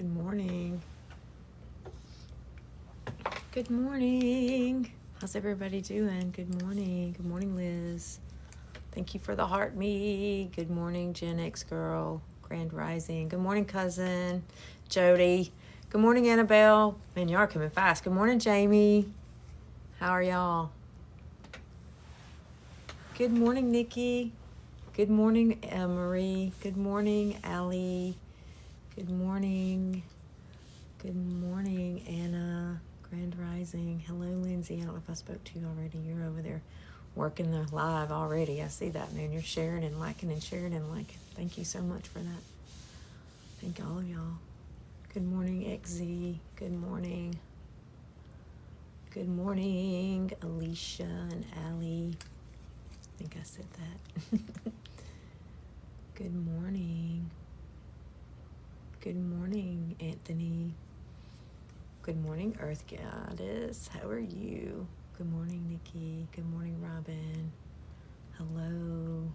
Good morning. Good morning. How's everybody doing? Good morning. Good morning, Liz. Thank you for the heart me. Good morning, Gen X girl. Grand Rising. Good morning, cousin Jody. Good morning, Annabelle. Man, y'all are coming fast. Good morning, Jamie. How are y'all? Good morning, Nikki. Good morning, Marie. Good morning, Allie. Good morning. Good morning, Anna. Grand Rising. Hello, Lindsay. I don't know if I spoke to you already. You're over there working the live already. I see that, man. You're sharing and liking and sharing and liking. Thank you so much for that. Thank all of y'all. Good morning, XZ. Good morning. Good morning, Alicia and Allie. I think I said that. Good morning. Good morning, Anthony. Good morning, Earth Goddess. How are you? Good morning, Nikki. Good morning, Robin. Hello.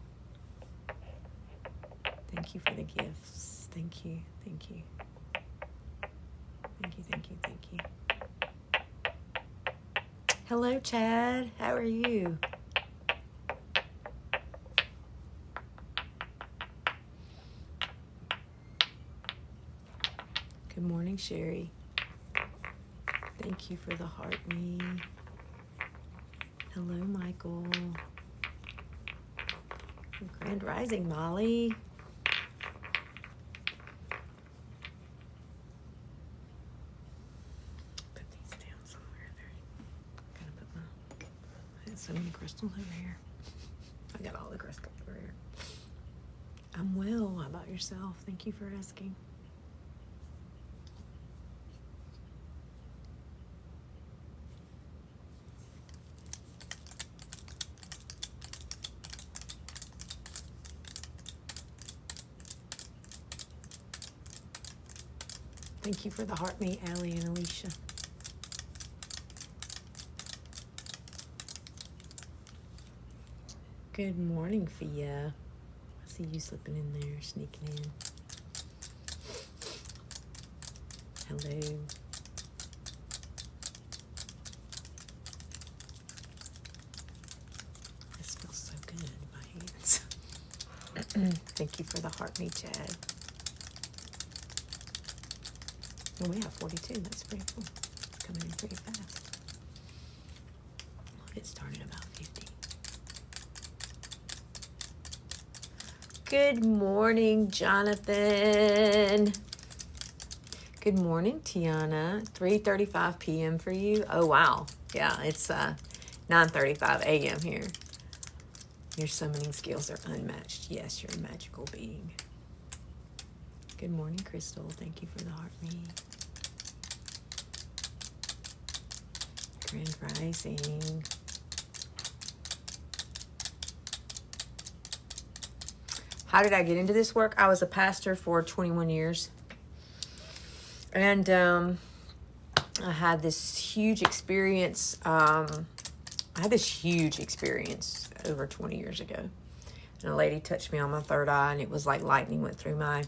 Thank you for the gifts. Thank you. Thank you. Thank you, thank you, thank you. Hello, Chad. How are you? Good morning, Sherry. Thank you for the heart me. Hello, Michael. Grand Rising, Molly. Put these down somewhere there. Gotta put I had so many crystals over here. I got all the crystals over here. I'm well. How about yourself? Thank you for asking. Thank you for the heart me, Allie and Alicia. Good morning, Fia. I see you slipping in there, sneaking in. Hello. This smells so good in my hands. Thank you for the heart me, Chad. Oh, we have 42. That's pretty cool. It's coming in pretty fast. We'll get started about 50. Good morning, Jonathan. Good morning, Tiana. 3:35 p.m. for you. Oh, wow. Yeah, it's 9:35 a.m. here. Your summoning skills are unmatched. Yes, you're a magical being. Good morning, Crystal. Thank you for the heart me. Grand Rising. How did I get into this work? I was a pastor for 21 years. And I had this huge experience. I had this huge experience over 20 years ago. And a lady touched me on my third eye, and it was like lightning went through my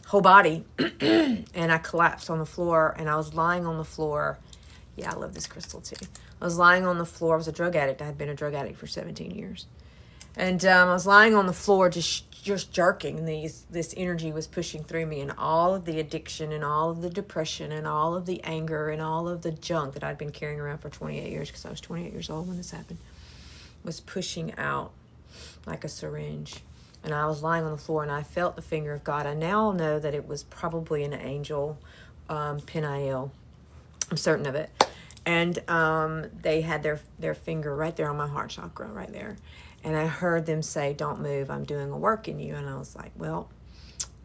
whole body. And I collapsed on the floor, and I was lying on the floor. Yeah, I love this crystal too. I was lying on the floor. I was a drug addict. I had been a drug addict for 17 years. And I was lying on the floor just jerking, and this energy was pushing through me, and all of the addiction and all of the depression and all of the anger and all of the junk that I'd been carrying around for 28 years, because I was 28 years old when this happened, was pushing out like a syringe. And I was lying on the floor, and I felt the finger of God. I now know that it was probably an angel, Peniel. I'm certain of it. And they had their finger right there on my heart chakra, right there. And I heard them say, "Don't move, I'm doing a work in you." And I was like, well,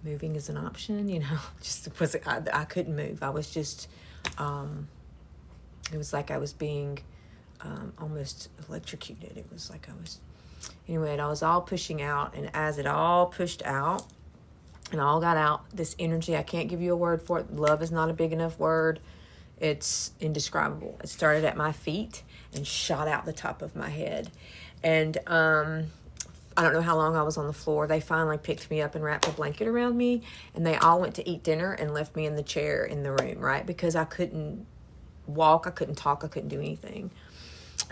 moving is an option, I couldn't move. I was just, it was like I was being almost electrocuted. It was like anyway, and I was all pushing out. And as it all pushed out and all got out, this energy, I can't give you a word for it. Love is not a big enough word. It's indescribable. It started at my feet and shot out the top of my head. And I don't know how long I was on the floor. They finally picked me up and wrapped a blanket around me, and they all went to eat dinner and left me in the chair in the room, right? Because I couldn't walk, I couldn't talk, I couldn't do anything.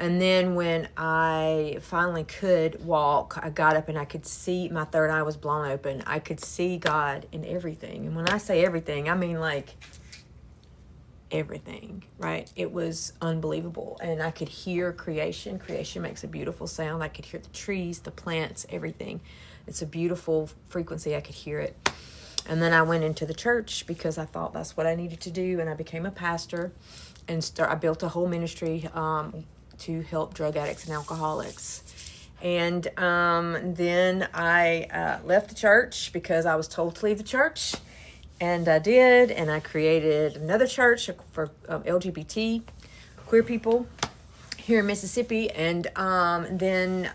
And then when I finally could walk, I got up and I could see, my third eye was blown open. I could see God in everything. And when I say everything, I mean like everything, right? It was unbelievable. And I could hear creation. Creation makes a beautiful sound. I could hear the trees, the plants, everything. It's a beautiful frequency. I could hear it. And then I went into the church because I thought that's what I needed to do. And I became a pastor, and I built a whole ministry to help drug addicts and alcoholics. And then I left the church because I was told to leave the church. And I did, and I created another church for LGBT queer people here in Mississippi. And then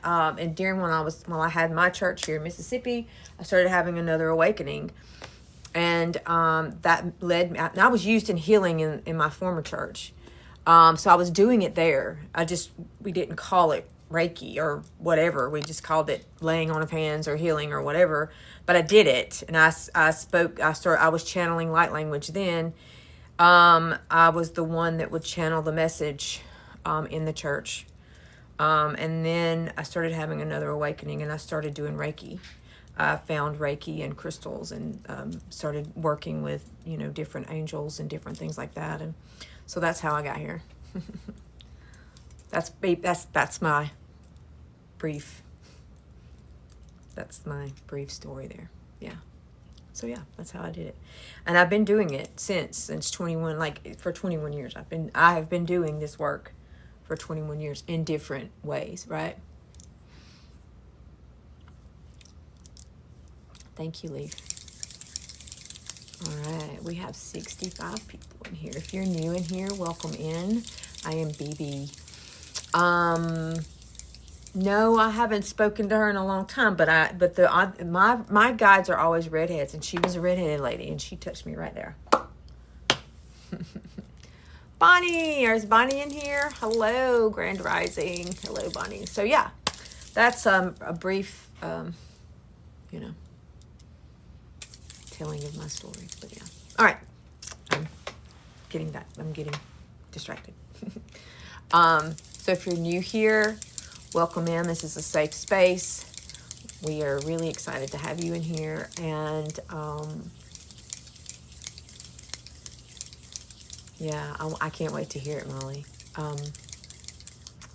during while I had my church here in Mississippi, I started having another awakening, and that led me. I was used in healing in my former church, so I was doing it there. We didn't call it Reiki or whatever. We just called it laying on of hands or healing or whatever. But I did it, and I was channeling light language then. I was the one that would channel the message in the church. And then I started having another awakening, and I started doing Reiki. I found Reiki and crystals, and started working with, different angels and different things like that. And so that's how I got here. That's my brief. That's my brief story there. Yeah. So yeah, that's how I did it. And I've been doing it since 21, for 21 years. I have been doing this work for 21 years in different ways, right? Thank you, Leaf. All right, we have 65 people in here. If you're new in here, welcome in. I am BB. No, I haven't spoken to her in a long time, but my guides are always redheads, and she was a redheaded lady, and she touched me right there. Bonnie, is Bonnie in here? Hello, Grand Rising. Hello, Bonnie. So yeah, that's a brief, telling of my story. But yeah, all right. I'm getting distracted. So if you're new here, welcome in. This is a safe space. We are really excited to have you in here. And yeah, I can't wait to hear it, Molly.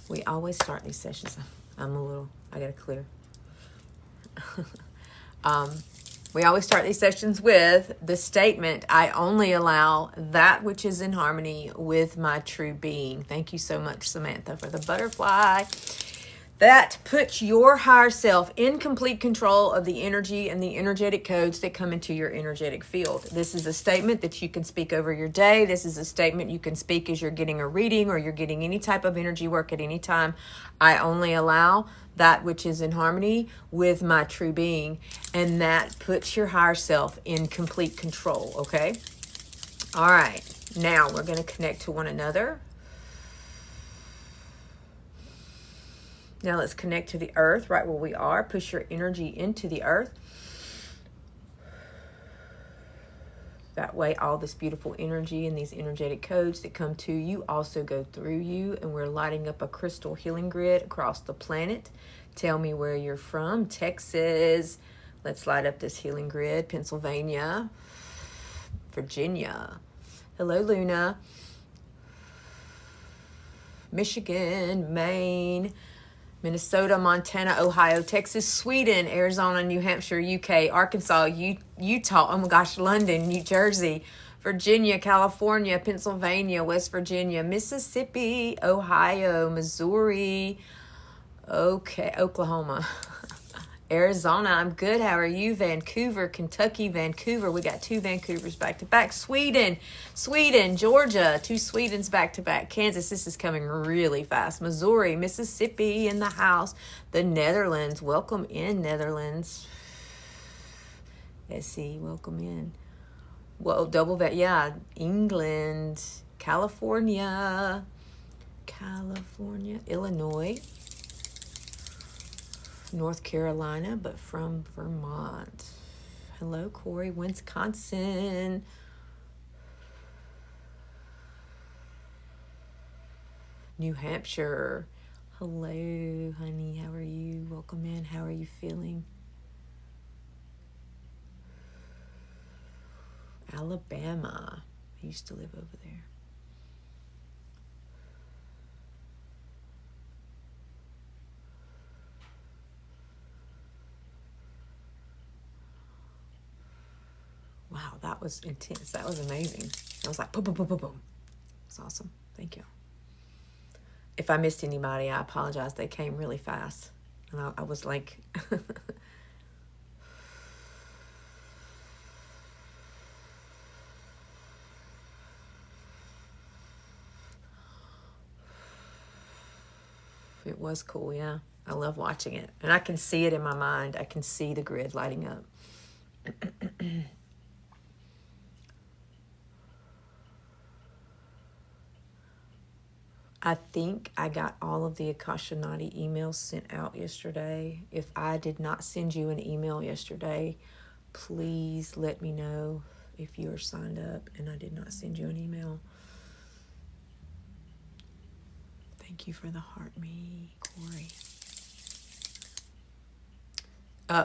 We always start these sessions. I got to clear. We always start these sessions with the statement, I only allow that which is in harmony with my true being. Thank you so much, Samantha, for the butterfly. That puts your higher self in complete control of the energy and the energetic codes that come into your energetic field. This is a statement that you can speak over your day. This is a statement you can speak as you're getting a reading or you're getting any type of energy work at any time. I only allow that which is in harmony with my true being. And that puts your higher self in complete control, okay? All right. Now we're going to connect to one another. Now let's connect to the earth right where we are. Push your energy into the earth. That way all this beautiful energy and these energetic codes that come to you also go through you. And we're lighting up a crystal healing grid across the planet. Tell me where you're from. Texas. Let's light up this healing grid. Pennsylvania. Virginia. Hello, Luna. Michigan. Maine. Minnesota, Montana, Ohio, Texas, Sweden, Arizona, New Hampshire, UK, Arkansas, Utah, oh my gosh, London, New Jersey, Virginia, California, Pennsylvania, West Virginia, Mississippi, Ohio, Missouri, okay, Oklahoma, Arizona, I'm good, how are you? Vancouver, Kentucky, Vancouver, we got 2 Vancouvers back to back, Sweden, Georgia, 2 Swedens back to back, Kansas, this is coming really fast, Missouri, Mississippi in the house, the Netherlands, welcome in Netherlands, Essie, welcome in, well, double that, yeah, England, California, Illinois, North Carolina, but from Vermont. Hello, Corey, Wisconsin. New Hampshire. Hello, honey. How are you? Welcome in. How are you feeling? Alabama. I used to live over there. Wow, that was intense. That was amazing. I was like, boom, boom, boom, boom, boom. It's awesome. Thank you. If I missed anybody, I apologize. They came really fast. And I was like... It was cool, yeah. I love watching it. And I can see it in my mind. I can see the grid lighting up. I think I got all of the Akasha Nadi emails sent out yesterday. If I did not send you an email yesterday, please let me know if you are signed up and I did not send you an email. Thank you for the heart me, Corey.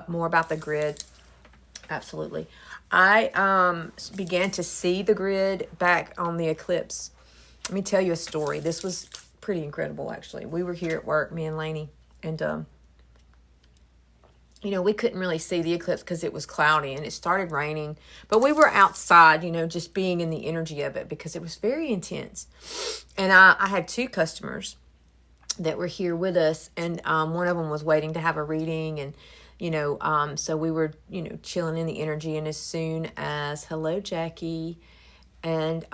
More about the grid. Absolutely. I began to see the grid back on the eclipse. Let me tell you a story. This was pretty incredible, actually. We were here at work, me and Lainey, and we couldn't really see the eclipse because it was cloudy and it started raining. But we were outside, just being in the energy of it because it was very intense. And I had 2 customers that were here with us, and one of them was waiting to have a reading, and so we were chilling in the energy. And as soon as, hello Jackie, and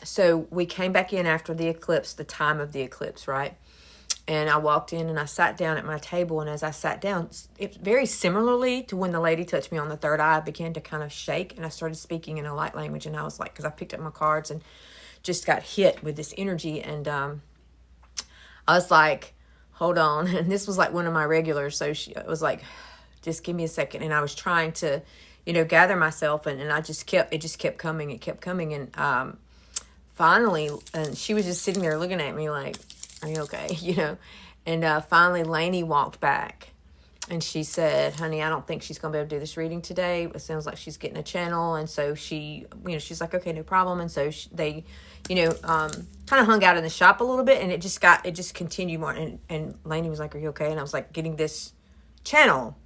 so we came back in after the eclipse, the time of the eclipse, right? And I walked in and I sat down at my table, and as I sat down, it very similarly to when the lady touched me on the third eye, I began to kind of shake, and I started speaking in a light language. And I was like, because I picked up my cards and just got hit with this energy, and I was like, hold on. And this was like one of my regulars. So she was like, just give me a second. And I was trying to, gather myself. And it just kept coming. It kept coming. And finally, and she was just sitting there looking at me like, are you okay? And finally, Lainey walked back. And she said, honey, I don't think she's going to be able to do this reading today. It sounds like she's getting a channel. And so she, she's like, okay, no problem. And so they, kind of hung out in the shop a little bit, and it just continued more. And Lainey was like, are you okay? And I was like, getting this channel.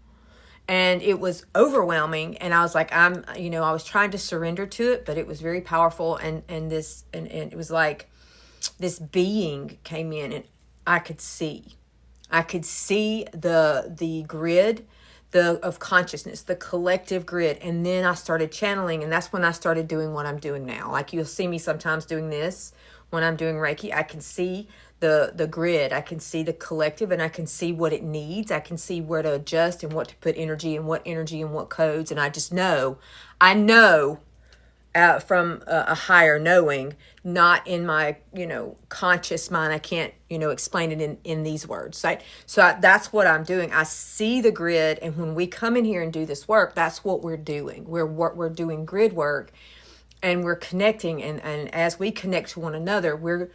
And it was overwhelming. And I was like, I was trying to surrender to it, but it was very powerful. And it was like this being came in, and I could see the grid of consciousness, the collective grid. And then I started channeling, and that's when I started doing what I'm doing now. Like, you'll see me sometimes doing this when I'm doing Reiki. I can see the grid, I can see the collective, and I can see what it needs. I can see where to adjust and what to put energy and what codes. And I just know, from a higher knowing, not in my, conscious mind. I can't, explain it in these words, right? So that's what I'm doing. I see the grid. And when we come in here and do this work, that's what we're doing. We're doing grid work, and we're connecting. And as we connect to one another, we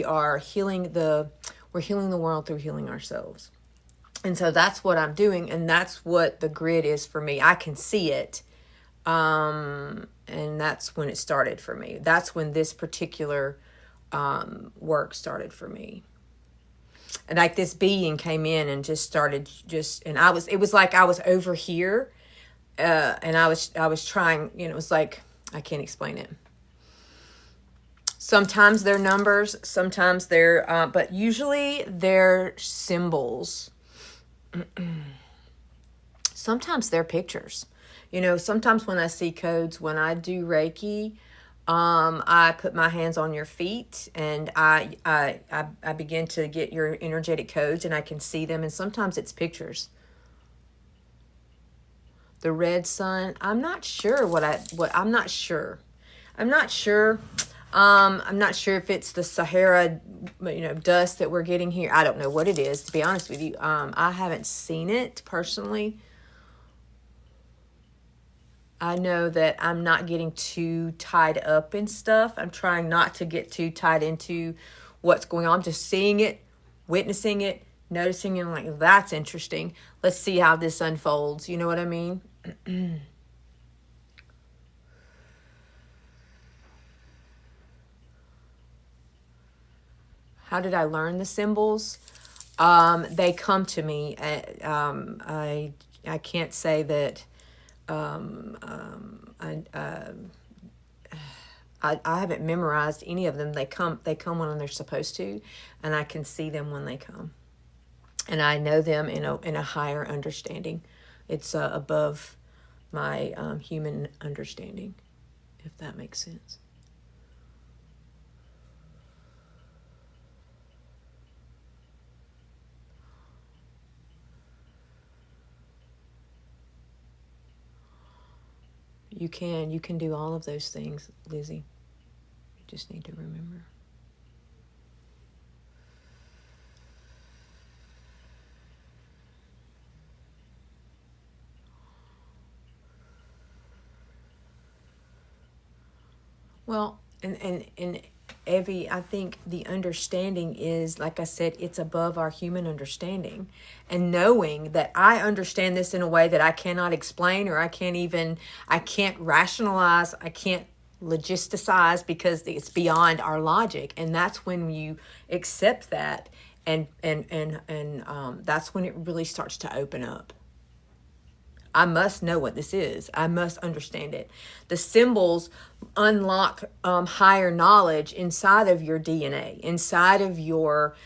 are healing we're healing the world through healing ourselves. And so that's what I'm doing. And that's what the grid is for me. I can see it. And that's when it started for me. That's when this particular work started for me. And like this being came in and just started and it was like I was over here, and I was trying, it was like, I can't explain it. Sometimes they're numbers, sometimes they're, but usually they're symbols. Sometimes they're pictures. Sometimes when I see codes, when I do Reiki, I put my hands on your feet, and I begin to get your energetic codes, and I can see them. And sometimes it's pictures. The red sun. I'm not sure I'm not sure. I'm not sure if it's the Sahara, dust that we're getting here. I don't know what it is, to be honest with you. I haven't seen it personally. I know that I'm not getting too tied up in stuff. I'm trying not to get too tied into what's going on. I'm just seeing it, witnessing it, noticing it. I'm like, that's interesting. Let's see how this unfolds. You know what I mean? How did I learn the symbols? They come to me. I can't say that I haven't memorized any of them. They come when they're supposed to, and I can see them when they come, and I know them in a higher understanding. It's above my human understanding, if that makes sense. You can do all of those things, Lizzie. You just need to remember. Well, and Evie, I think the understanding is, like I said, it's above our human understanding. And knowing that I understand this in a way that I cannot explain, or I can't rationalize, I can't logisticize, because it's beyond our logic. And that's when you accept that, and that's when it really starts to open up. I must know what this is. I must understand it. The symbols unlock higher knowledge inside of your DNA, inside of your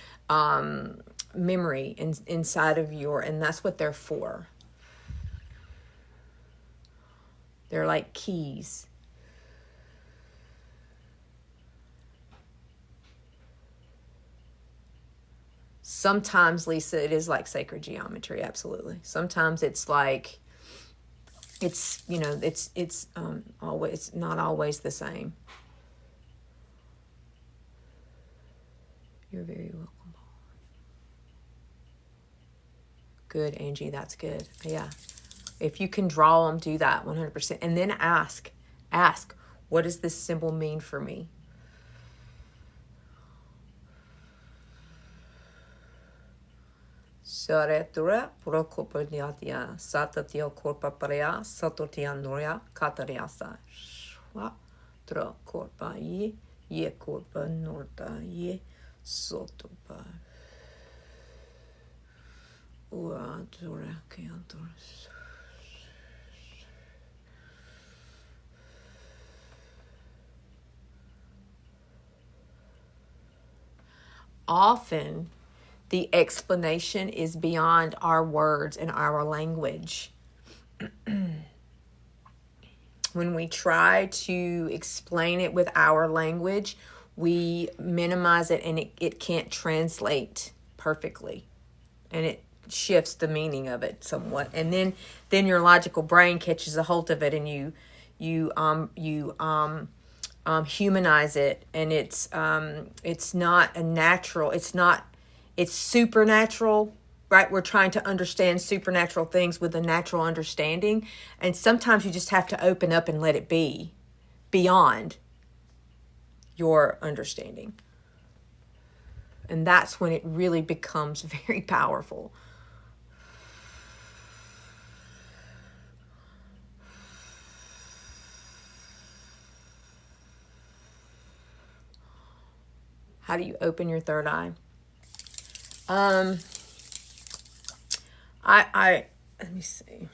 memory, inside of and that's what they're for. They're like keys. Sometimes, Lisa, it is like sacred geometry, absolutely. Sometimes it's like, it's always not always the same. You're very welcome. Good, Angie, that's good. Yeah. If you can draw them, do that 100%. And then ask, what does this symbol mean for me? Saretura prokopodiatia satatio corpaparea satotianoria catariasa shwa tra corpa ye corpa norta ye sotopa uatura cantos. Often the explanation is beyond our words and our language. When we try to explain it with our language, we minimize it, and it can't translate perfectly. And it shifts the meaning of it somewhat. And then your logical brain catches a hold of it, and you humanize it, and it's not a natural, it's supernatural, right? We're trying to understand supernatural things with a natural understanding, and sometimes you just have to open up and let it be beyond your understanding, and that's when it really becomes very powerful. How do you open your third eye? Let me see.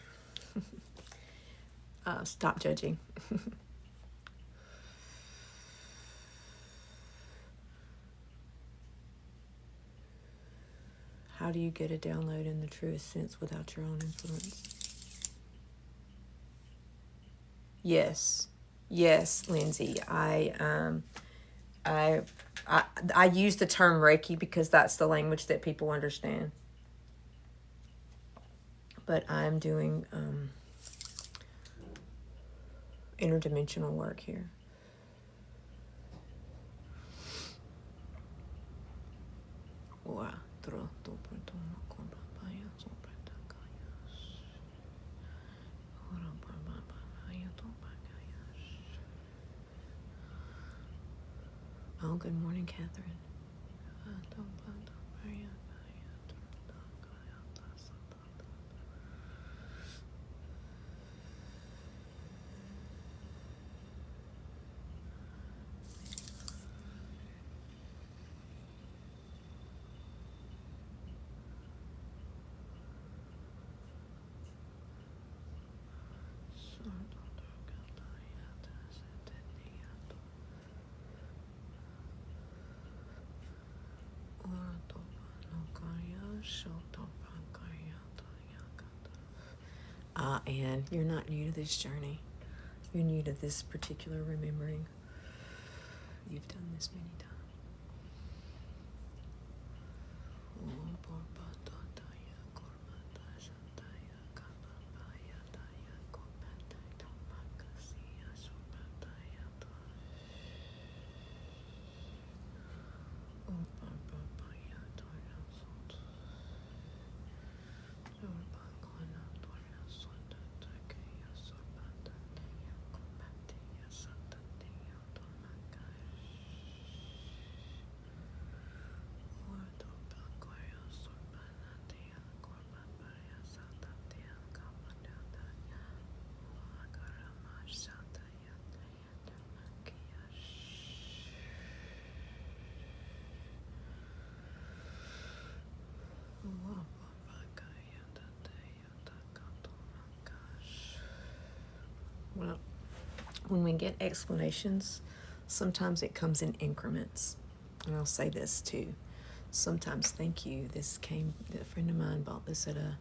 Stop judging. How do you get a download in the truest sense without your own influence? Yes, Lindsay. I use the term Reiki because that's the language that people understand. But I'm doing interdimensional work here. Oh, good morning, Catherine. And you're not new to this journey. You're new to this particular remembering. You've done this many times. Well, when we get explanations, sometimes it comes in increments. And I'll say this too. Sometimes, thank you. A friend of mine bought this at a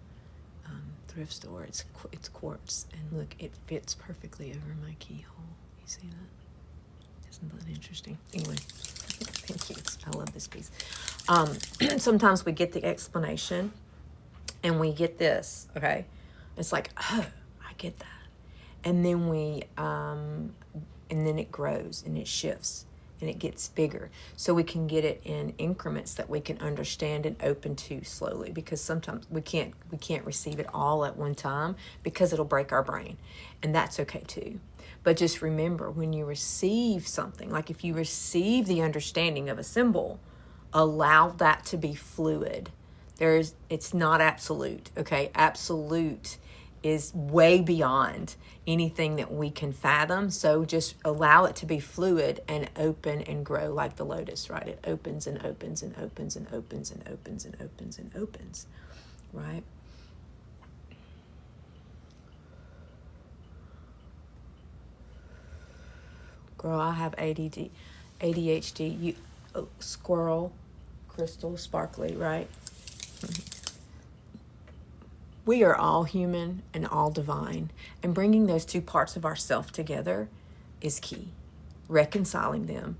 thrift store. It's quartz, and look, it fits perfectly over my keyhole. You see that? Isn't that interesting? Anyway, thank you. I love this piece. Sometimes we get the explanation, and we get this. Okay, it's like, oh, I get that. And then and then it grows and it shifts and it gets bigger. So we can get it in increments that we can understand and open to slowly, because sometimes we can't receive it all at one time because it'll break our brain. And that's okay too. But just remember, when you receive something, like if you receive the understanding of a symbol, allow that to be fluid. It's not absolute, okay? Absolute is way beyond anything that we can fathom. So just allow it to be fluid and open and grow like the lotus, right? It opens and opens and opens and opens and opens and opens and opens, right? Girl, I have ADHD. Squirrel, crystal, sparkly, right? We are all human and all divine, and bringing those two parts of ourself together is key. Reconciling them.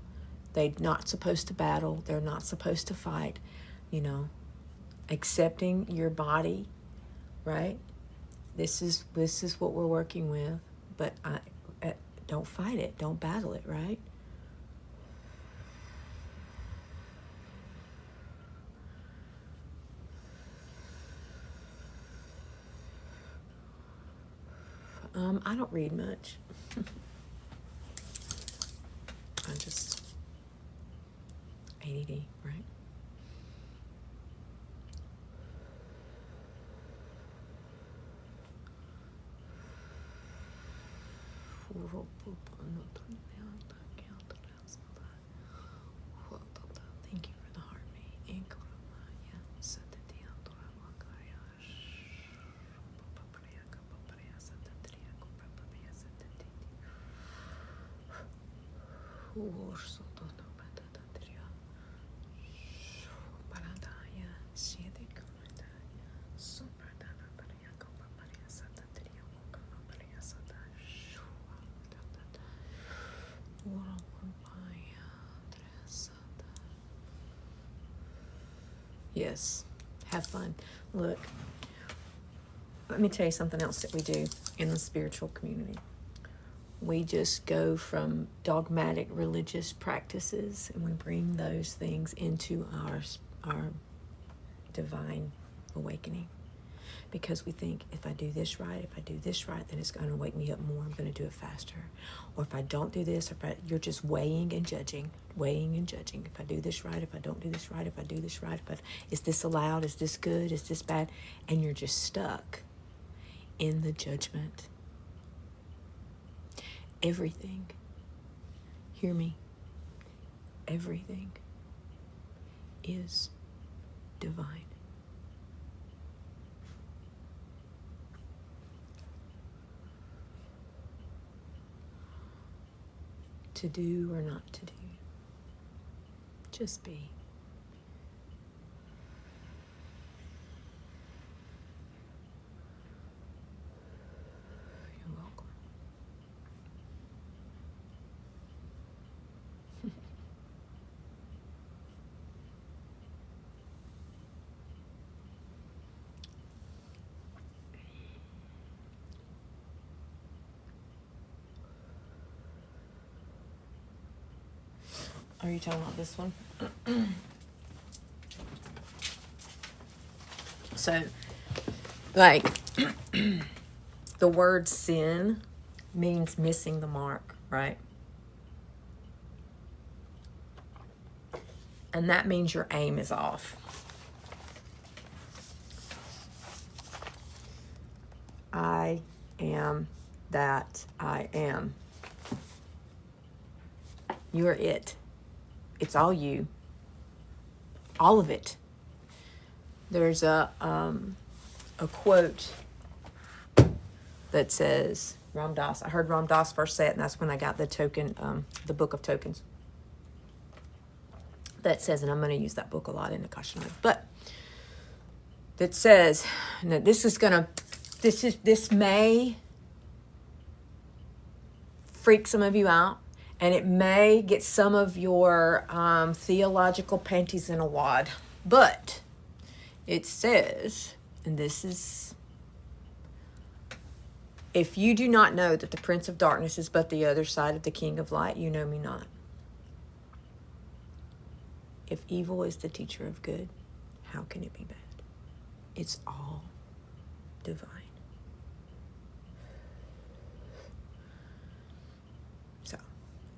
They're not supposed to battle. They're not supposed to fight. Accepting your body, right? This is what we're working with, but don't fight it. Don't battle it, right? I don't read much. I just ADD, right? Thank you for the heartbeat. Yes, have fun. Look, let me tell you something else that we do in the spiritual community. We just go from dogmatic religious practices and we bring those things into our divine awakening. Because we think, if I do this right, then it's going to wake me up more. I'm going to do it faster. Or if I don't do this, you're just weighing and judging. If I do this right, if I don't do this right, if I do this right, is this allowed? Is this good? Is this bad? And you're just stuck in the judgment. Everything, hear me, everything is divine. To do or not to do, just be. You're welcome. Are you talking about this one? So, like, the word sin means missing the mark, right? And that means your aim is off. I am that I am. You're it. It's all you. All of it. There's a quote that says, Ram Dass. I heard Ram Dass first say it, and that's when I got the token, the Book of Tokens. That says, and I'm going to use that book a lot in Akasha, but that says, now this may freak some of you out. And it may get some of your theological panties in a wad. But it says, and this is, if you do not know that the Prince of Darkness is but the other side of the King of Light, you know me not. If evil is the teacher of good, how can it be bad? It's all divine.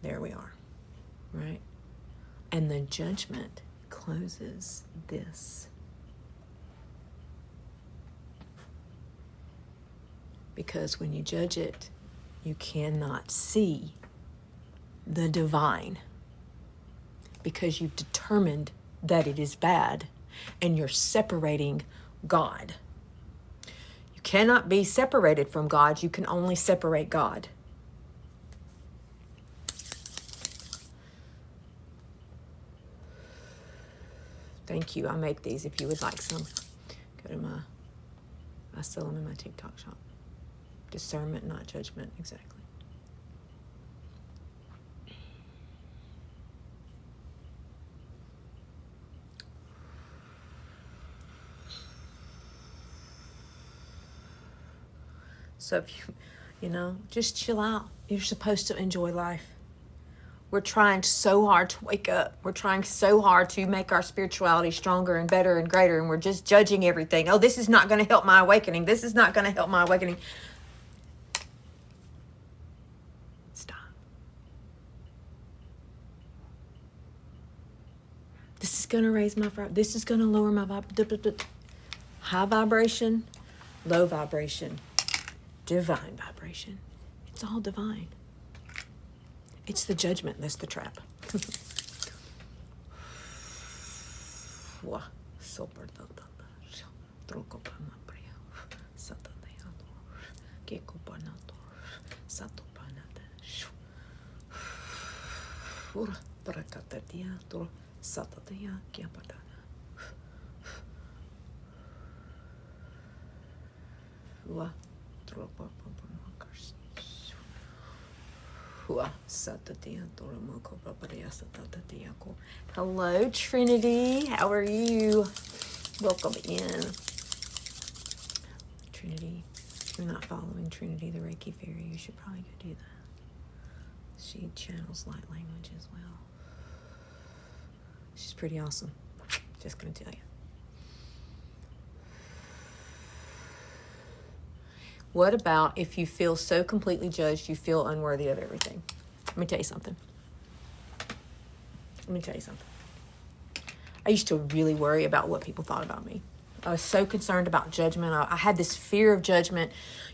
There we are, right? And the judgment closes this. Because when you judge it, you cannot see the divine. Because you've determined that it is bad and you're separating God. You cannot be separated from God. You can only separate God. Thank you. I make these if you would like some. Go to I sell them in my TikTok shop. Discernment, not judgment. Exactly. So if you just chill out. You're supposed to enjoy life. We're trying so hard to wake up. We're trying so hard to make our spirituality stronger and better and greater, and we're just judging everything. Oh, this is not going to help my awakening. This is not going to help my awakening. Stop. This is going to raise my vibration. This is going to lower my vibration. High vibration, low vibration, divine vibration. It's all divine. It's the judgment that's the trap. Hello, Trinity. How are you? Welcome in. Trinity, if you're not following Trinity, the Reiki Fairy, you should probably go do that. She channels light language as well. She's pretty awesome. Just gonna tell you. What about if you feel so completely judged, you feel unworthy of everything? Let me tell you something. I used to really worry about what people thought about me. I was so concerned about judgment. I had this fear of judgment.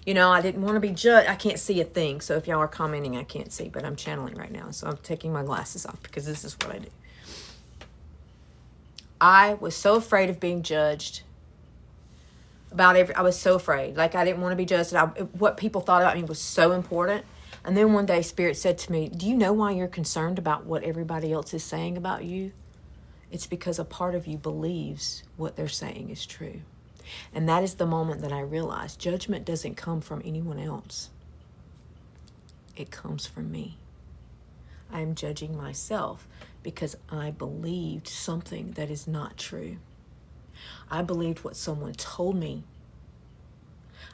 I didn't want to be judged. I can't see a thing. So if y'all are commenting, I can't see, but I'm channeling right now. So I'm taking my glasses off because this is what I do. I was so afraid of being judged I was so afraid. Like, I didn't want to be judged. What people thought about me was so important. And then one day Spirit said to me, do you know why you're concerned about what everybody else is saying about you? It's because a part of you believes what they're saying is true. And that is the moment that I realized judgment doesn't come from anyone else. It comes from me. I'm judging myself because I believed something that is not true. I believed what someone told me.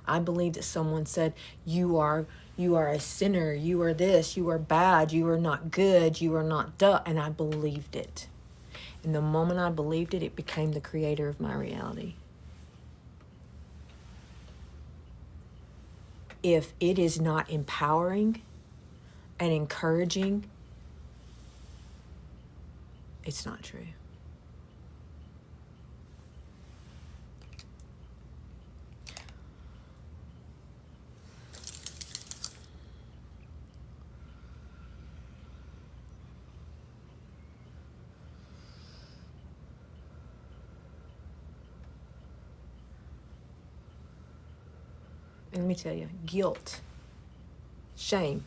I believed that someone said, you are a sinner, you are this, you are bad, you are not good, you are not duh, and I believed it. And the moment I believed it, it became the creator of my reality. If it is not empowering and encouraging, it's not true. And let me tell you, guilt, shame,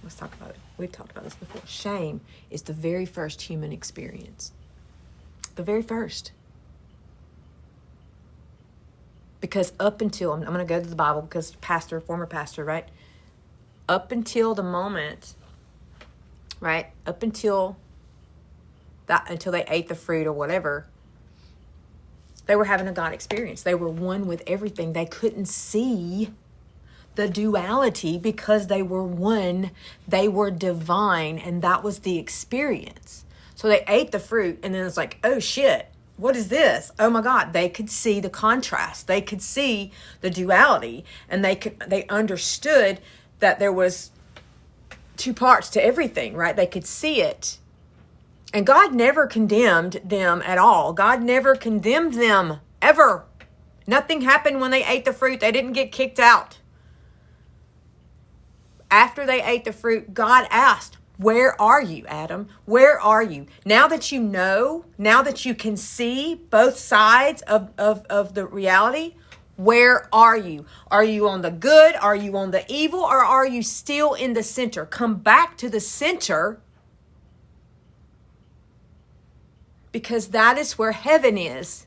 let's talk about it. We've talked about this before. Shame is the very first human experience. The very first. Because up until, I'm going to go to the Bible because former pastor, right? Up until the moment, right? Up until they ate the fruit or whatever, they were having a God experience. They were one with everything. They couldn't see the duality because they were one, they were divine, and that was the experience. So they ate the fruit, and then it's like, oh shit, what is this? Oh my God. They could see the contrast. They could see the duality, and they understood that there was two parts to everything, right? They could see it. And God never condemned them at all. God never condemned them, ever. Nothing happened when they ate the fruit. They didn't get kicked out. After they ate the fruit, God asked, where are you, Adam? Where are you? Now that you know, now that you can see both sides of the reality, where are you? Are you on the good? Are you on the evil? Or are you still in the center? Come back to the center, because that is where heaven is,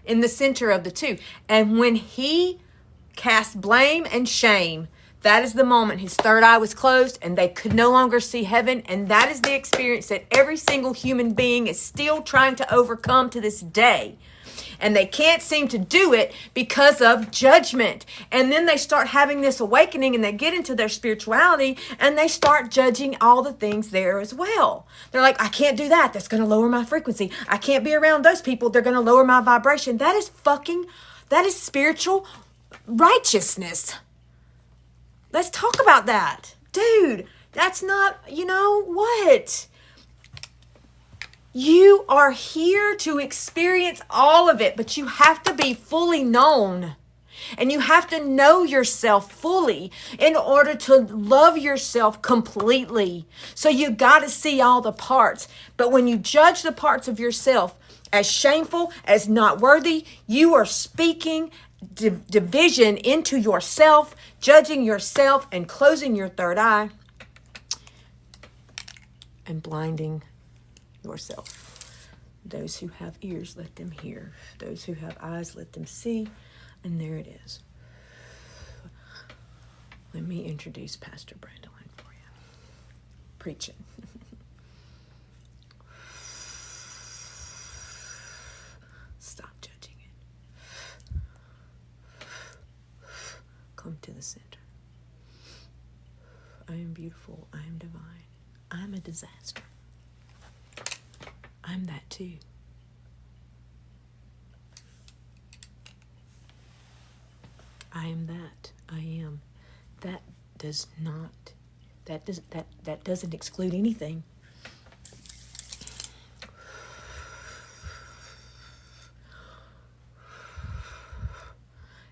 in the center of the two. And when he cast blame and shame, that is the moment his third eye was closed and they could no longer see heaven. And that is the experience that every single human being is still trying to overcome to this day. And they can't seem to do it because of judgment. And then they start having this awakening and they get into their spirituality and they start judging all the things there as well. They're like, I can't do that. That's going to lower my frequency. I can't be around those people. They're going to lower my vibration. That is spiritual righteousness. Let's talk about that. Dude, that's not, you know what? You are here to experience all of it, but you have to be fully known. And you have to know yourself fully in order to love yourself completely. So you got to see all the parts. But when you judge the parts of yourself as shameful, as not worthy, you are speaking division into yourself, judging yourself and closing your third eye and blinding yourself. Those who have ears, let them hear. Those who have eyes, let them see. And there it is. Let me introduce Pastor Brandolyn for you. Preaching. Stop judging it. Come to the center. I am beautiful. I am divine. I'm a disaster. I'm that too. I am that. I am. That does not, that doesn't exclude anything.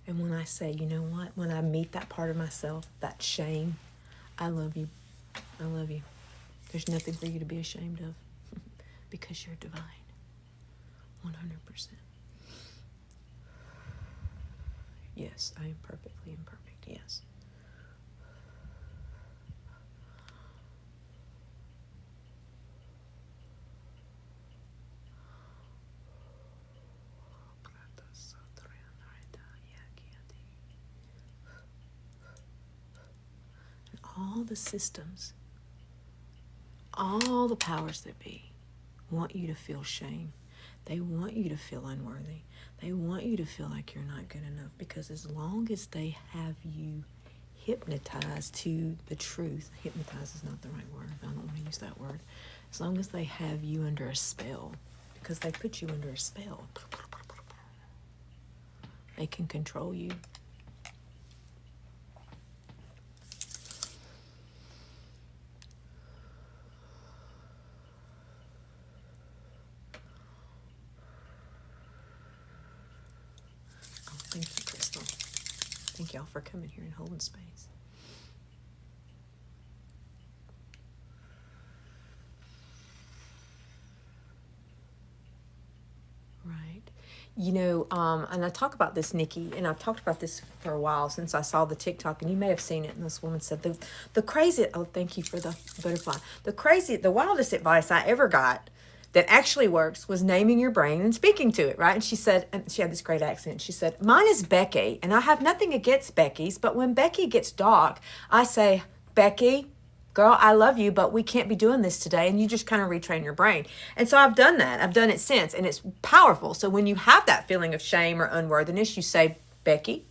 And when I say, you know what, when I meet that part of myself, that shame, I love you. I love you. There's nothing for you to be ashamed of because you're divine. 100%. Yes, I am perfectly imperfect. Yes. And all the systems, all the powers that be, want you to feel shame. They want you to feel unworthy. They want you to feel like you're not good enough, because as long as they have you hypnotized to the truth, hypnotize is not the right word, I don't want to use that word, as long as they have you under a spell, because they put you under a spell, they can control you. Thank you, Crystal. Thank y'all for coming here and holding space. Right. You know, and I talk about this, Nikki, and I've talked about this for a while since I saw the TikTok, and you may have seen it, and this woman said, the crazy, oh, thank you for the butterfly. The wildest advice I ever got that actually works was naming your brain and speaking to it, right? And she said, and she had this great accent, she said, mine is Becky, and I have nothing against Becky's, but when Becky gets dark, I say, Becky, girl, I love you, but we can't be doing this today. And you just kind of retrain your brain. And so I've done that. I've done it since, and it's powerful. So when you have that feeling of shame or unworthiness, you say, Becky,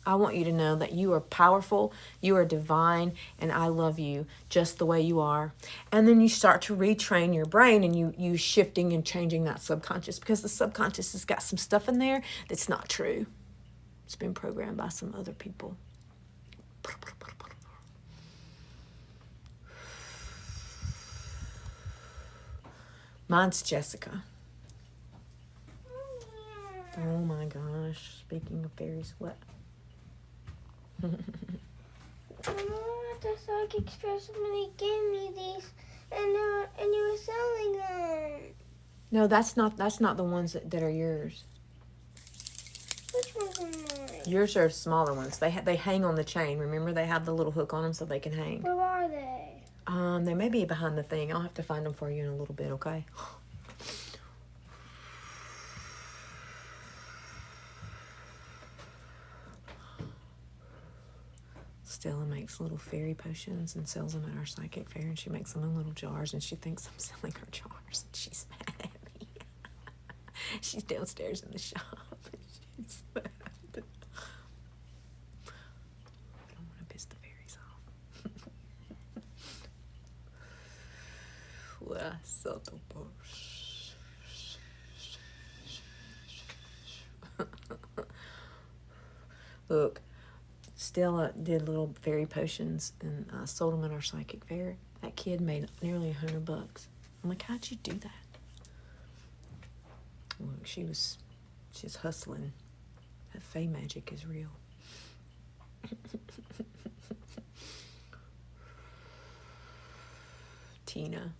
I want you to know that you are powerful, you are divine, and I love you just the way you are. And then you start to retrain your brain, and you shifting and changing that subconscious, because the subconscious has got some stuff in there that's not true. It's been programmed by some other people. Mine's Jessica. Oh my gosh. Speaking of fairies, what? Mama, the psychic somebody gave me these, and you were selling them. No, that's not the ones that are yours. Which ones are mine? Yours are smaller ones. They hang on the chain. Remember, they have the little hook on them so they can hang. Where are they? They may be behind the thing. I'll have to find them for you in a little bit, okay? Stella makes little fairy potions and sells them at our psychic fair, and she makes them in little jars, and she thinks I'm selling her jars, and she's mad at me. She's downstairs in the shop, and she's mad. I don't want to piss the fairies off. Look, Stella did little fairy potions and sold them at our psychic fair. That kid made nearly $100. I'm like, how'd you do that? Look, she's hustling. That fae magic is real. Tina.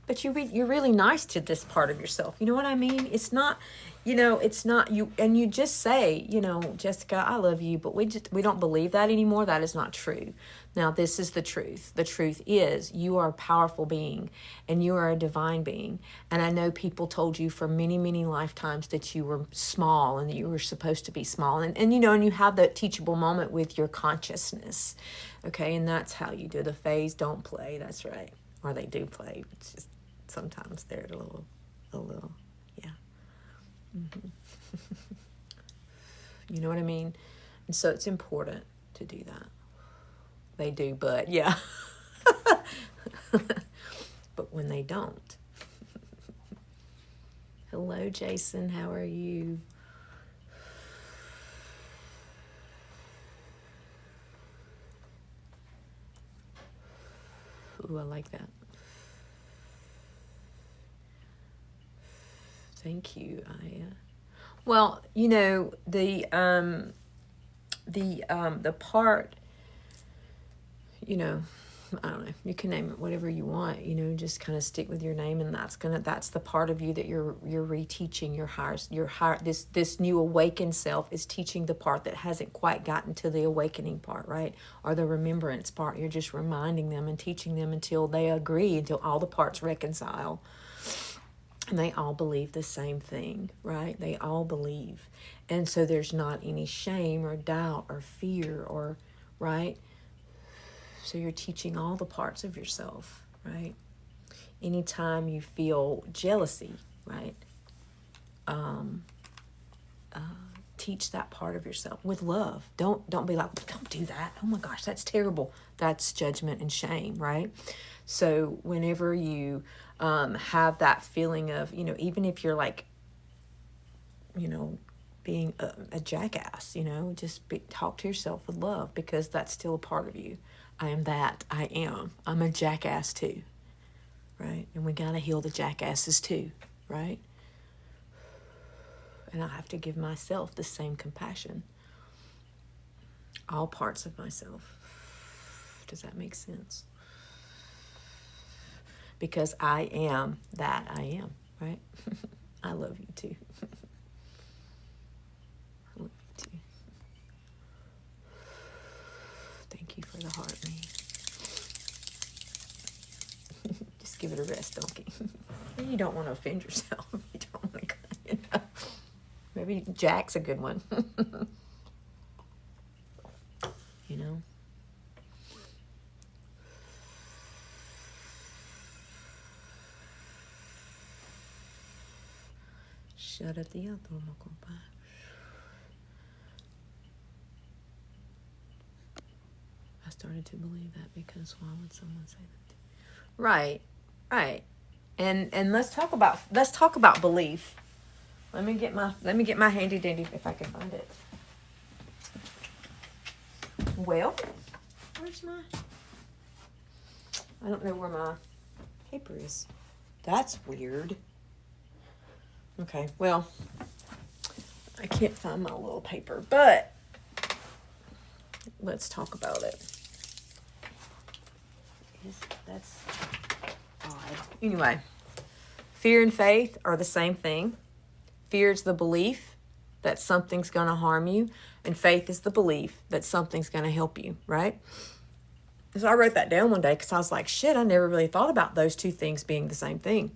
But you're really nice to this part of yourself. You know what I mean? It's not, it's not you. And you just say, Jessica, I love you, but we don't believe that anymore. That is not true. Now, this is the truth. The truth is you are a powerful being, and you are a divine being. And I know people told you for many, many lifetimes that you were small and that you were supposed to be small. And you have that teachable moment with your consciousness. Okay. And that's how you do. The phase don't play. That's right. Or they do play. It's just sometimes they're a little, yeah. Mm-hmm. You know what I mean? And so it's important to do that. They do, but yeah. But when they don't. Hello, Jason. How are you? Ooh, I like that. Thank you. Well, you know, the part, you know, I don't know, you can name it whatever you want, you know, just kind of stick with your name, and that's the part of you that you're reteaching. This new awakened self is teaching the part that hasn't quite gotten to the awakening part, right? Or the remembrance part. You're just reminding them and teaching them until they agree, until all the parts reconcile. And they all believe the same thing, right? They all believe. And so there's not any shame or doubt or fear or, right? So you're teaching all the parts of yourself, right? Anytime you feel jealousy, right? Teach that part of yourself with love. Don't be like, don't do that. Oh my gosh, that's terrible. That's judgment and shame, right? So whenever you have that feeling of, you know, even if you're like, you know, being a jackass, you know, talk to yourself with love, because that's still a part of you. I am that. I am. I'm a jackass too, right? And we got to heal the jackasses too, right? And I have to give myself the same compassion. All parts of myself. Does that make sense? Because I am that I am, right? I love you too. I love you too. Thank you for the heart, me. Just give it a rest, donkey. You don't want to offend yourself. You don't want to, you know. Maybe Jack's a good one. You know? Shut up the other one, compa. I started to believe that, because why would someone say that? Right. And let's talk about belief. Let me get my handy dandy if I can find it. Well, I don't know where my paper is. That's weird. Okay, well, I can't find my little paper, but let's talk about it. That's odd. Anyway, fear and faith are the same thing. Fear is the belief that something's going to harm you, and faith is the belief that something's going to help you, right? So I wrote that down one day because I was like, shit, I never really thought about those two things being the same thing.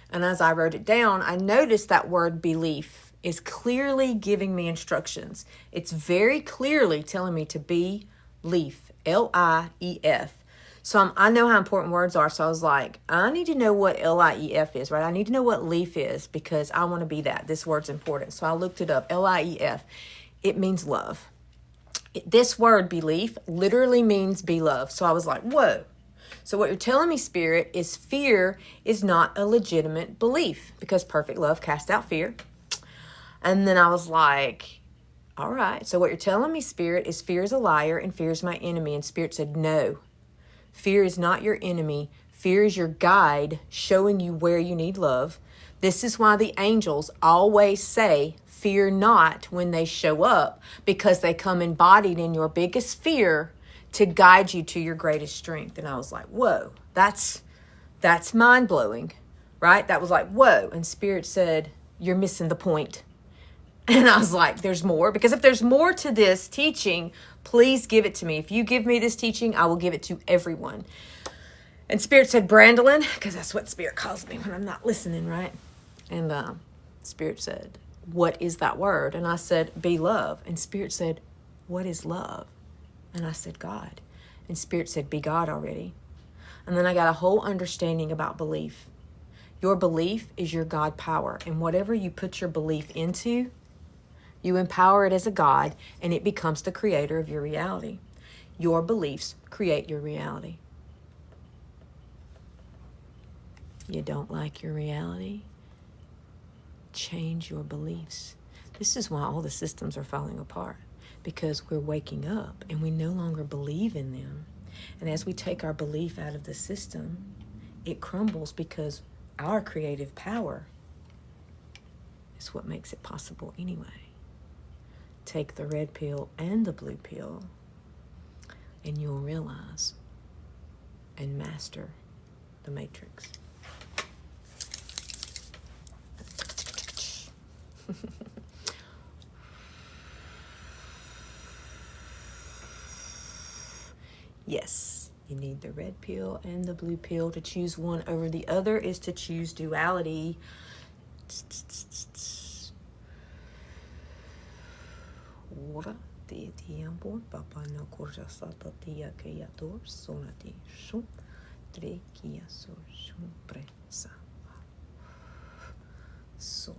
And as I wrote it down, I noticed that word belief is clearly giving me instructions. It's very clearly telling me to be leaf, L-I-E-F. So I know how important words are. So I was like, I need to know what L-I-E-F is, right? I need to know what leaf is, because I want to be that. This word's important. So I looked it up, L-I-E-F. It means love. This word, belief, literally means be loved. So I was like, whoa. So what you're telling me, Spirit, is fear is not a legitimate belief, because perfect love casts out fear. And then I was like, all right. So what you're telling me, Spirit, is fear is a liar and fear is my enemy. And Spirit said, no. Fear is not your enemy. Fear is your guide showing you where you need love. This is why the angels always say, fear not when they show up, because they come embodied in your biggest fear to guide you to your greatest strength. And I was like, whoa, that's mind-blowing, right? That was like, whoa. And Spirit said, you're missing the point. And I was like, there's more? Because if there's more to this teaching, please give it to me. If you give me this teaching, I will give it to everyone. And Spirit said, Brandolyn, because that's what Spirit calls me when I'm not listening, right? And Spirit said, what is that word? And I said, be love. And Spirit said, what is love? And I said, God. And Spirit said, be God already. And then I got a whole understanding about belief. Your belief is your God power. And whatever you put your belief into, you empower it as a God, and it becomes the creator of your reality. Your beliefs create your reality. You don't like your reality? Change your beliefs. This is why all the systems are falling apart, because we're waking up and we no longer believe in them. And as we take our belief out of the system, it crumbles because our creative power is what makes it possible anyway. Take the red pill and the blue pill, and you'll realize and master the matrix. Yes, you need the red pill and the blue pill. To choose one over the other is to choose duality. Ora te tiampo papa no corja sata tia kia dor sonati shu tre kia so shu presa so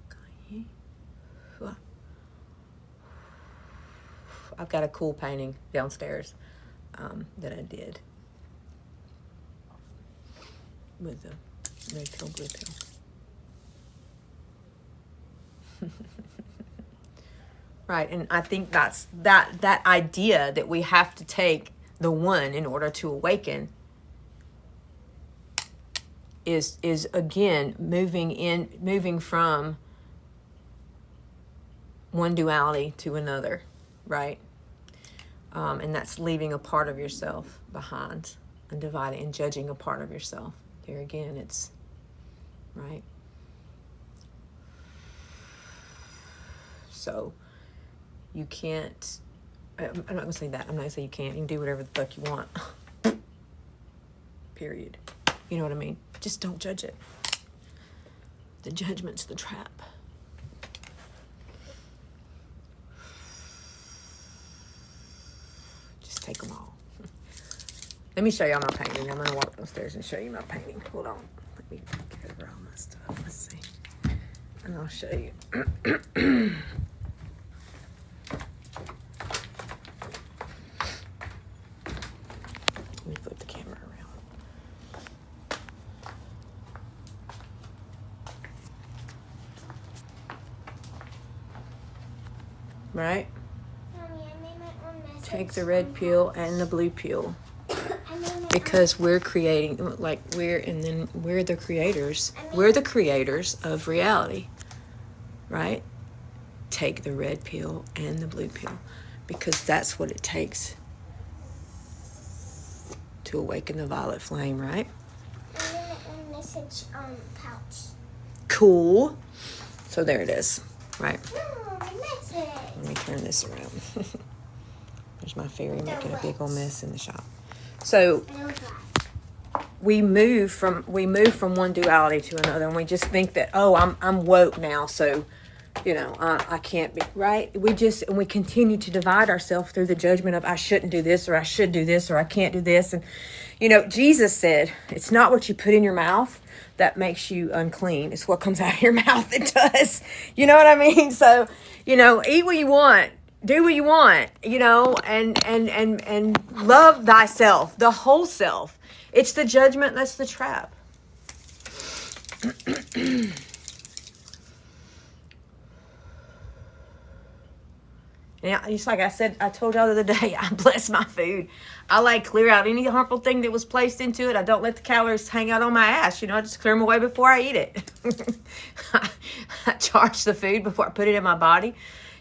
kai. I've got a cool painting downstairs that I did with the red pill, blue pill. Right, and I think that's that idea that we have to take the one in order to awaken is again moving from one duality to another, right? And that's leaving a part of yourself behind and dividing and judging a part of yourself. There again, it's right. So you can't, I'm not going to say that. I'm not going to say you can't. You can do whatever the fuck you want. Period. You know what I mean? Just don't judge it. The judgment's the trap. Just take them all. Let me show y'all my painting. I'm going to walk downstairs and show you my painting. Hold on. Let me get over all my stuff. Let's see. And I'll show you. Let me flip the camera around. Right? Mommy, I made my own message. Take the red pill and the blue pill. Because we're creating, like we're the creators. We're the creators of reality, right? Take the red pill and the blue pill, because that's what it takes to awaken the violet flame, right? I made my own message pouch. Cool. So there it is, right? No, my message. Let me turn this around. There's my fairy making a big old mess in the shop. So we move from one duality to another, and we just think that, oh, I'm woke now, so you know I can't be right. We continue to divide ourselves through the judgment of I shouldn't do this, or I should do this, or I can't do this. And you know, Jesus said it's not what you put in your mouth that makes you unclean, it's what comes out of your mouth that does. You know what I mean? So you know, eat what you want, do what you want, you know, and love thyself, the whole self. It's the judgment that's the trap. Now, just like I said, I told y'all the other day, I bless my food. I like clear out any harmful thing that was placed into it. I don't let the calories hang out on my ass. You know, I just clear them away before I eat it. I charge the food before I put it in my body.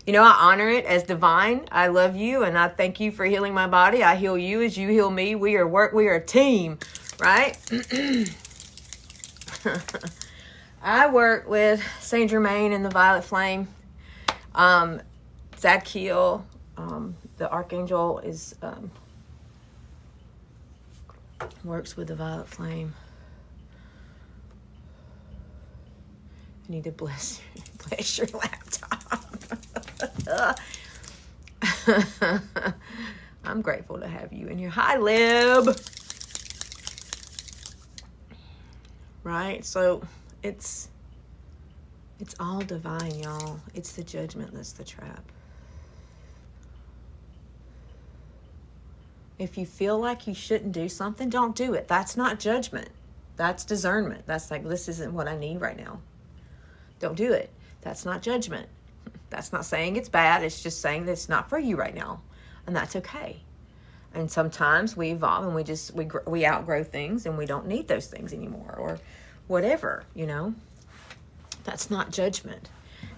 You know, I honor it as divine. I love you, and I thank you for healing my body. I heal you as you heal me. We are a team, right? I work with Saint Germain and the Violet Flame. Zadkiel, the Archangel, is works with the Violet Flame. I need to bless your laptop. I'm grateful to have you in here. Hi, Lib. Right? So it's all divine, y'all. It's the judgment that's the trap. If you feel like you shouldn't do something, don't do it. That's not judgment. That's discernment. That's like, this isn't what I need right now. Don't do it. That's not judgment. That's not saying it's bad. It's just saying that it's not for you right now. And that's okay. And sometimes we evolve and we outgrow things and we don't need those things anymore or whatever, you know. That's not judgment.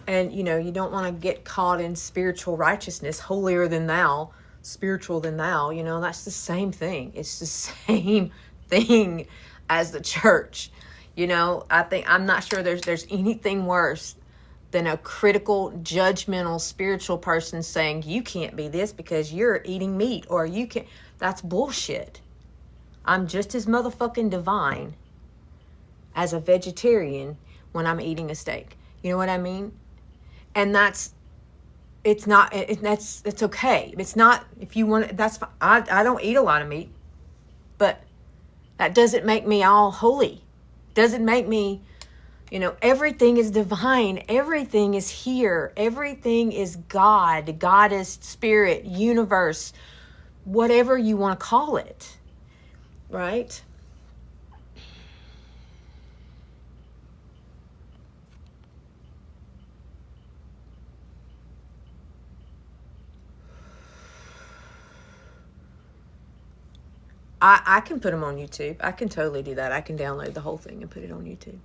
And, you know, you don't want to get caught in spiritual righteousness, holier than thou, spiritual than thou. You know, that's the same thing. It's the same thing as the church. You know, I'm not sure there's anything worse than a critical, judgmental, spiritual person saying, you can't be this because you're eating meat, or you can't. That's bullshit. I'm just as motherfucking divine as a vegetarian when I'm eating a steak. You know what I mean? And it's okay. It's not, if you want, that's fine. I don't eat a lot of meat, but that doesn't make me all holy. Doesn't make me, you know, everything is divine. Everything is here. Everything is God, goddess, spirit, universe, whatever you want to call it. Right? I can put them on YouTube. I can totally do that. I can download the whole thing and put it on YouTube.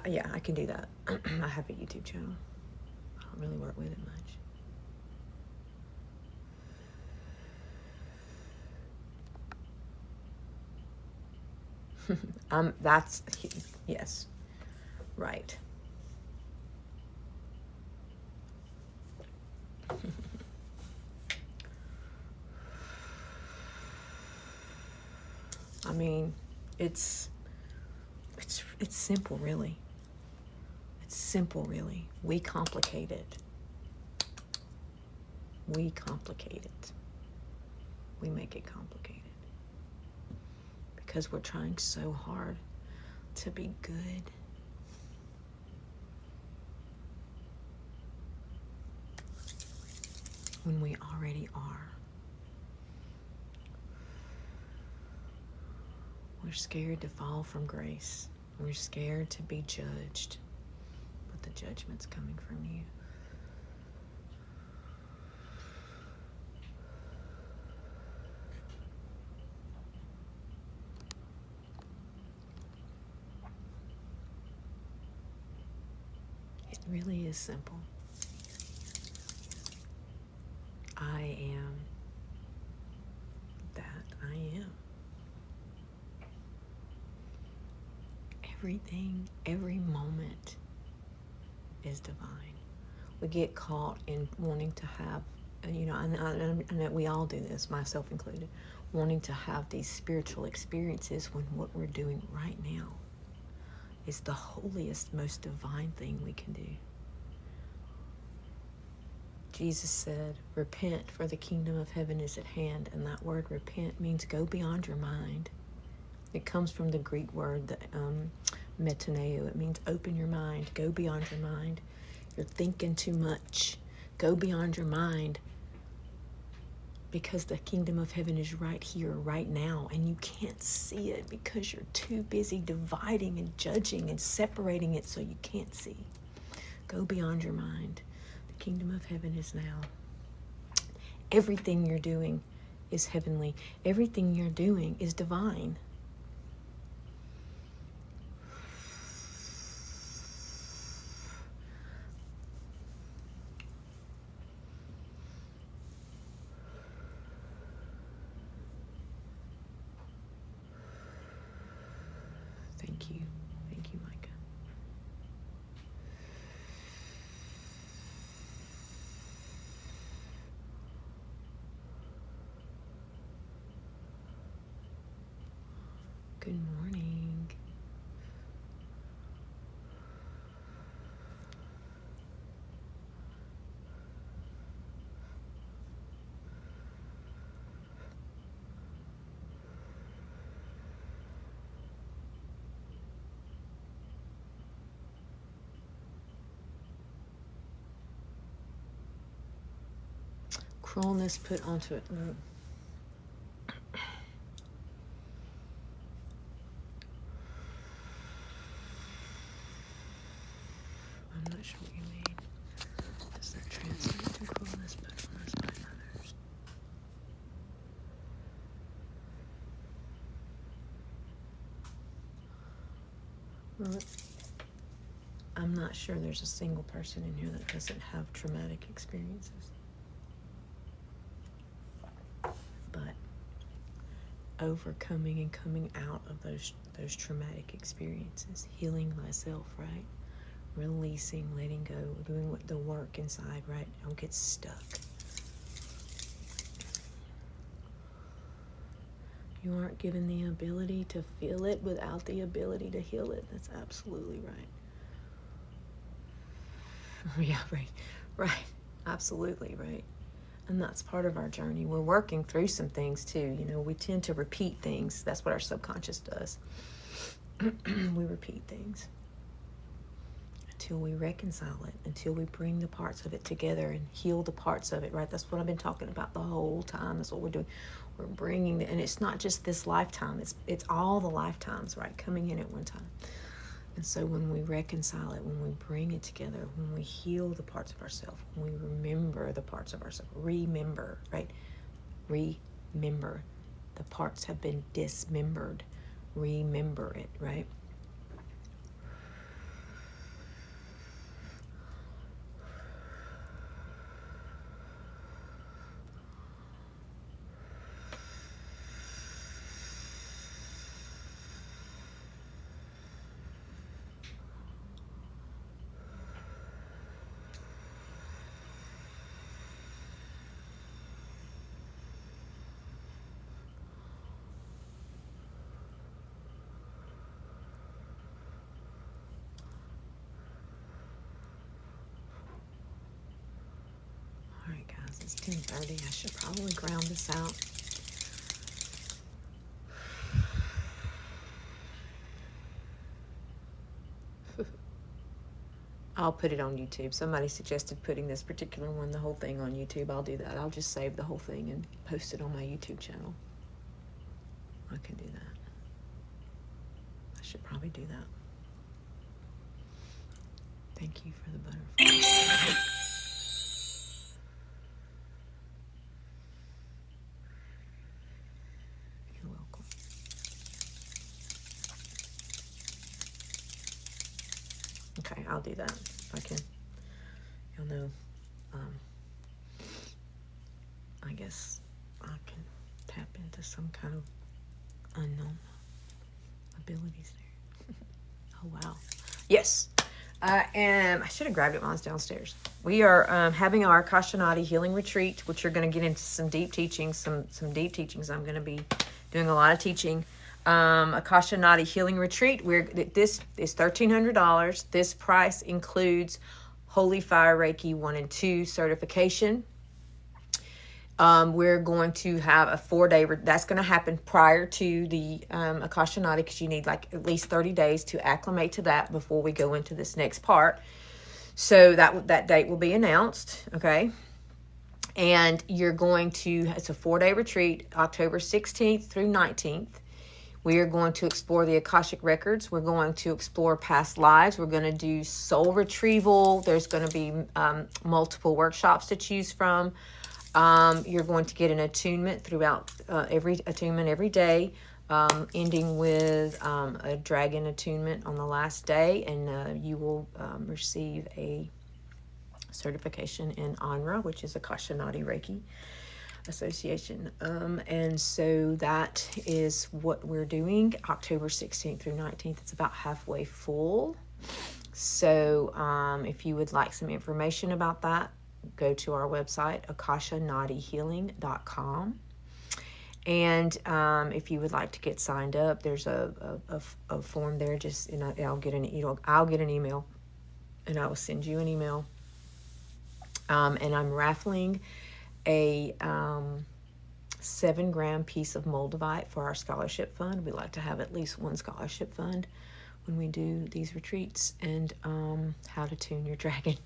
Yeah, I can do that. I have a YouTube channel. I don't really work with it much. Yes, right. I mean, it's simple, really. It's simple, really. We complicate it. We complicate it. We make it complicated because we're trying so hard to be good. When we already are. We're scared to fall from grace. We're scared to be judged. But the judgment's coming from you. It really is simple. I am that I am. Everything, every moment is divine. We get caught in wanting to have, you know, and we all do this, myself included, wanting to have these spiritual experiences when what we're doing right now is the holiest, most divine thing we can do. Jesus said, repent, for the kingdom of heaven is at hand. And that word repent means go beyond your mind. It comes from the Greek word, the metaneo. It means open your mind, go beyond your mind. You're thinking too much. Go beyond your mind. Because the kingdom of heaven is right here, right now. And you can't see it because you're too busy dividing and judging and separating it so you can't see. Go beyond your mind. The kingdom of heaven is now. Everything you're doing is heavenly. Everything you're doing is divine. Thank you. Thank you, Micah. Good morning. Cruelness put onto it. I'm not sure what you mean. Does that translate to cruelness put on us by others? Well, I'm not sure there's a single person in here that doesn't have traumatic experiences. But overcoming and coming out of those traumatic experiences, healing myself, right? Releasing, letting go, doing the work inside, right? Don't get stuck. You aren't given the ability to feel it without the ability to heal it. That's absolutely right. Yeah, right. Absolutely right. And that's part of our journey. We're working through some things too. You know, we tend to repeat things. That's what our subconscious does. We repeat things until we reconcile it, until we bring the parts of it together and heal the parts of it, right? That's what I've been talking about the whole time. That's what we're doing. We're bringing and it's not just this lifetime. It's all the lifetimes, right? Coming in at one time. And so when we reconcile it, when we bring it together, when we heal the parts of ourselves, when we remember the parts of ourselves, remember, right? Remember. The parts have been dismembered. Remember it, right? Alright guys, it's 10:30. I should probably ground this out. I'll put it on YouTube. Somebody suggested putting this particular one, the whole thing, on YouTube. I'll do that. I'll just save the whole thing and post it on my YouTube channel. I can do that. I should probably do that. Thank you for the butterfly. You're welcome. Okay, I'll do that if I can. You'll know. I guess I can tap into some kind of unknown abilities there. Oh, wow. Yes. And I should have grabbed it while I was downstairs. We are having our Akasha Healing Retreat, which you're going to get into some deep teachings, some deep teachings. I'm going to be doing a lot of teaching. Akasha Healing Retreat. This is $1,300. This price includes Holy Fire Reiki 1 and 2 certification. We're going to have a 4-day, that's going to happen prior to the Akasha because you need like at least 30 days to acclimate to that before we go into this next part. So that date will be announced, okay? And you're going to, it's a 4-day retreat, October 16th through 19th. We are going to explore the Akashic Records. We're going to explore past lives. We're going to do soul retrieval. There's going to be multiple workshops to choose from. You're going to get an attunement throughout every day, ending with a dragon attunement on the last day, and you will receive a certification in ANRA, which is Akasha Reiki Association. And so that is what we're doing, October 16th through 19th. It's about halfway full. So if you would like some information about that, go to our website, akashanadihealing.com. And if you would like to get signed up, there's a form there. Just I'll get an email, and I will send you an email. And I'm raffling a 7-gram piece of moldavite for our scholarship fund. We like to have at least one scholarship fund when we do these retreats. And how to tune your dragon.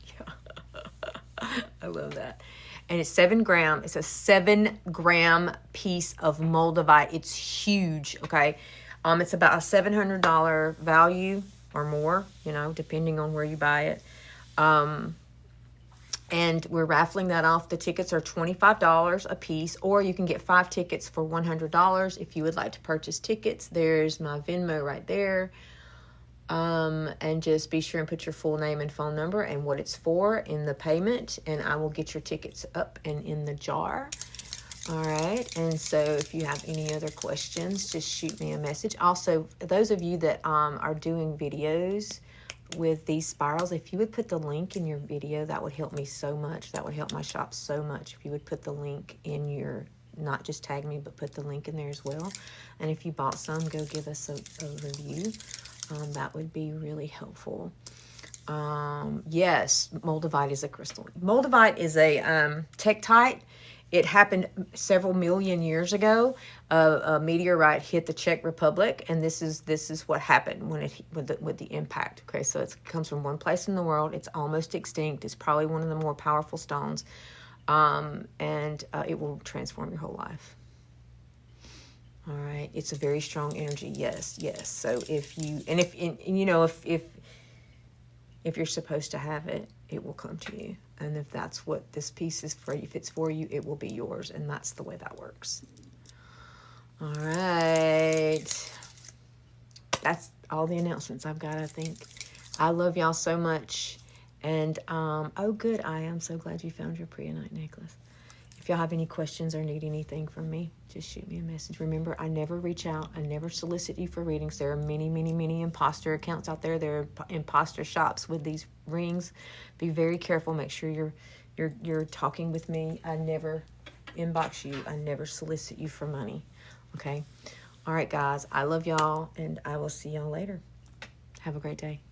I love that. And it's 7 gram. It's a 7-gram piece of moldavite. It's huge, okay? It's about a $700 value or more, depending on where you buy it. And we're raffling that off. The tickets are $25 a piece, or you can get 5 tickets for $100. If you would like to purchase tickets, there's my Venmo right there. And just be sure and put your full name and phone number and what it's for in the payment, and I will get your tickets up and in the jar. All right, and so if you have any other questions, just shoot me a message. Also, those of you that are doing videos with these spirals, if you would put the link in your video, that would help me so much. That would help my shop so much if you would put the link in your, not just tag me, but put the link in there as well. And if you bought some, go give us a review. That would be really helpful. Yes, moldavite is a crystal. Moldavite is a tektite. It happened several million years ago. A meteorite hit the Czech Republic, and this is what happened when it with the impact. Okay, so it comes from one place in the world. It's almost extinct. It's probably one of the more powerful stones, and it will transform your whole life. All right, it's a very strong energy. Yes, yes. So if you if you're supposed to have it, it will come to you. And if that's what this piece is for you, if it's for you, it will be yours. And that's the way that works. All right. That's all the announcements I've got, I think. I love y'all so much. And, oh, good. I am so glad you found your Priyanite necklace. If y'all have any questions or need anything from me, just shoot me a message. Remember, I never reach out. I never solicit you for readings. There are many, many, many imposter accounts out there. There are imposter shops with these rings. Be very careful. Make sure you're talking with me. I never inbox you. I never solicit you for money. Okay? All right, guys. I love y'all, and I will see y'all later. Have a great day.